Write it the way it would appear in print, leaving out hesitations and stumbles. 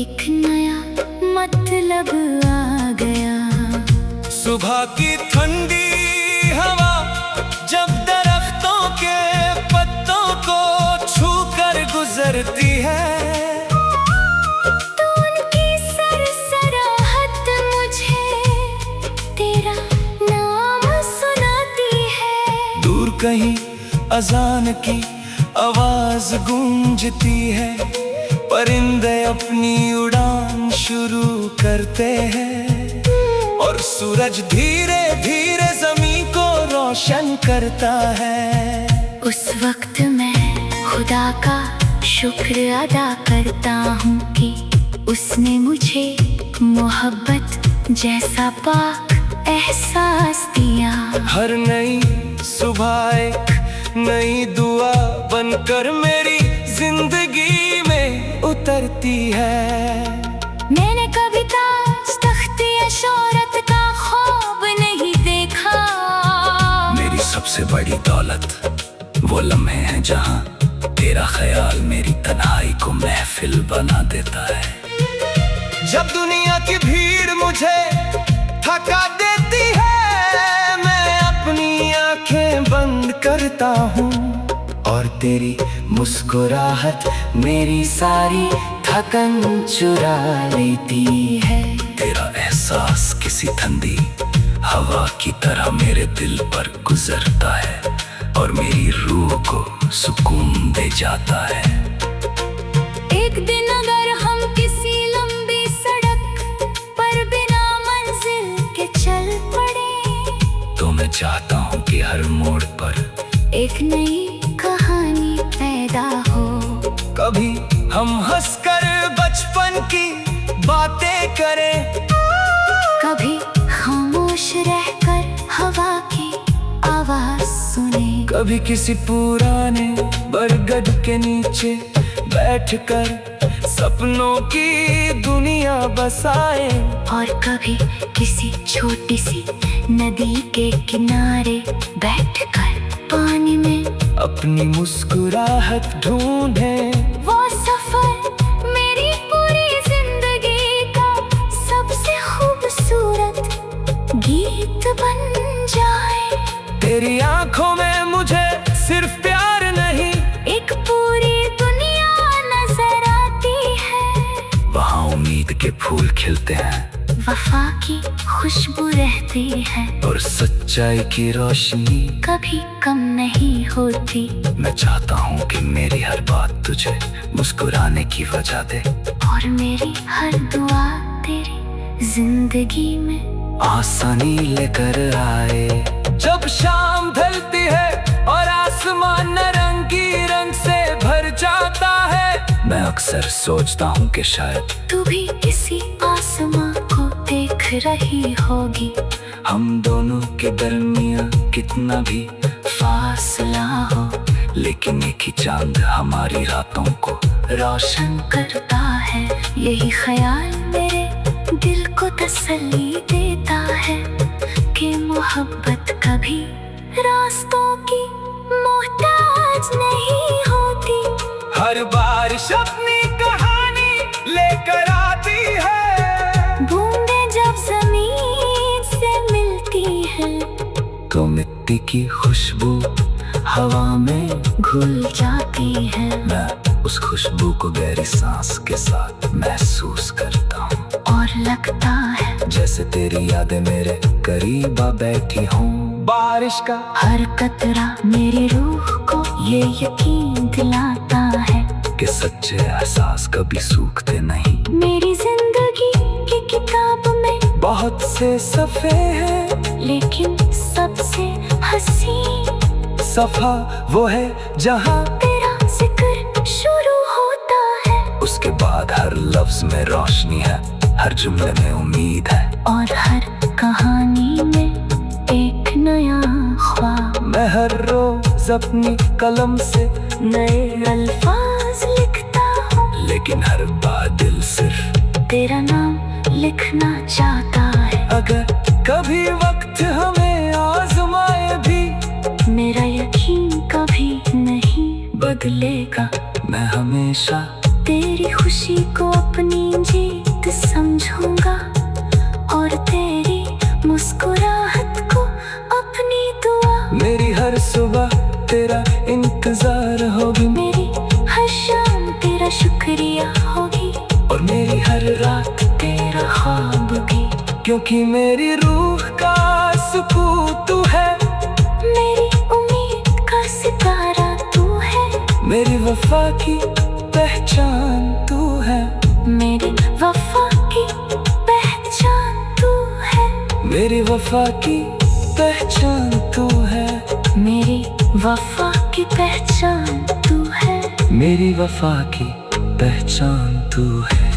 एक नया मतलब आ गया। सुबह की ठंडी हवा जब दरख्तों के पत्तों को छू कर गुजरती है, तो उनकी सरसराहत मुझे तेरा नाम सुनाती है। दूर कहीं अजान की आवाज गूंजती है, परिंदे अपनी उड़ान शुरू करते हैं और सूरज धीरे धीरे ज़मीं को रोशन करता है। उस वक्त मैं खुदा का शुक्र अदा करता हूँ कि उसने मुझे मोहब्बत जैसा पाक एहसास दिया। हर नई सुबह एक नई दुआ बनकर मेरी जिंदगी में उतरती है। मैंने कभी ताज तख्त या शोहरत का ख्वाब नहीं देखा। मेरी सबसे बड़ी दौलत वो लम्हे हैं जहाँ तेरा ख्याल मेरी तन्हाई को महफिल बना देता है। जब दुनिया की भीड़ मुझे थका देती है, मैं अपनी आंखें बंद करता हूँ और तेरी मुस्कुराहट मेरी सारी थकन चुरा लेती है। तेरा एहसास किसी ठंडी हवा की तरह मेरे दिल पर गुजरता है और मेरी रूह को सुकून दे जाता है। एक दिन अगर हम किसी लंबी सड़क पर बिना मंजिल के चल पड़े, तो मैं चाहता हूँ कि हर मोड़ पर एक नई कहानी पैदा हो। कभी हम हंसकर बचपन की बातें करें, कभी खामोश रहकर हवा की आवाज सुने, कभी किसी पुराने बरगद के नीचे बैठकर सपनों की दुनिया बसाए, और कभी किसी छोटी सी नदी के किनारे बैठकर पानी में अपनी मुस्कुराहट ढूंढे। वो सफर मेरी पूरी जिंदगी का सबसे खूबसूरत गीत बन जाए। तेरी आंखों में मुझे सिर्फ प्यार नहीं, एक पूरी दुनिया नजर आती है। वहाँ उम्मीद के फूल खिलते हैं, वफा की खुशबू रहती है, और सच्चाई की रोशनी कभी कम नहीं होती। मैं चाहता हूँ कि मेरी हर बात तुझे मुस्कुराने की वजह दे, और मेरी हर दुआ तेरी जिंदगी में आसानी लेकर आए। जब शाम ढलती है और आसमान नारंगी रंग से भर जाता है, मैं अक्सर सोचता हूँ कि शायद तू भी किसी आसमां को देख रही होगी। हम दोनों के दरमिया कितना भी फासला हो, लेकिन एक ही चांद हमारी रातों को रोशन करता है। यही ख्याल मेरे दिल को तसल्ली देता है कि मोहब्बत कभी रास्तों की मोहताज नहीं होती। हर बारिश अपनी कहानी लेकर आती है, बूंदें जब जमीन से मिलती हैं, तो मिट्टी की खुशबू हवा में घुल जाती है। मैं उस खुशबू को गहरी सांस के साथ महसूस करता हूँ, और लगता है जैसे तेरी यादें मेरे करीब आ बैठी हों। बारिश का हर कतरा मेरी रूह को ये यकीन दिलाता है कि सच्चे एहसास कभी सूखते नहीं। मेरी जिंदगी की किताब में बहुत से सफ़े हैं, लेकिन सबसे हसीन सफ़ा वो है जहाँ तेरा जिक्र शुरू होता है। उसके बाद हर लफ्ज में रोशनी है, हर जुमले में उम्मीद है, और हर कहानी में एक नया ख्वाब। मैं हर रोज अपनी कलम से नए अल्फाज लिखता हूँ, लेकिन हर बार दिल सिर्फ तेरा नाम लिखना चाहता है। अगर कभी वक्त हमें आजमाए भी, मेरा यकीन कभी नहीं बदलेगा। मैं हमेशा तेरी खुशी को अपनी हर रात तेरा ख्वाब भी, क्योंकि मेरी रूह का सुकून तू है, मेरी उम्मीद का सितारा तू है, मेरी वफा की पहचान तू है, मेरी वफा की पहचान तू है, मेरी वफा की पहचान तू है, मेरी वफा की पहचान तू है, मेरी वफा की पहचान तू है।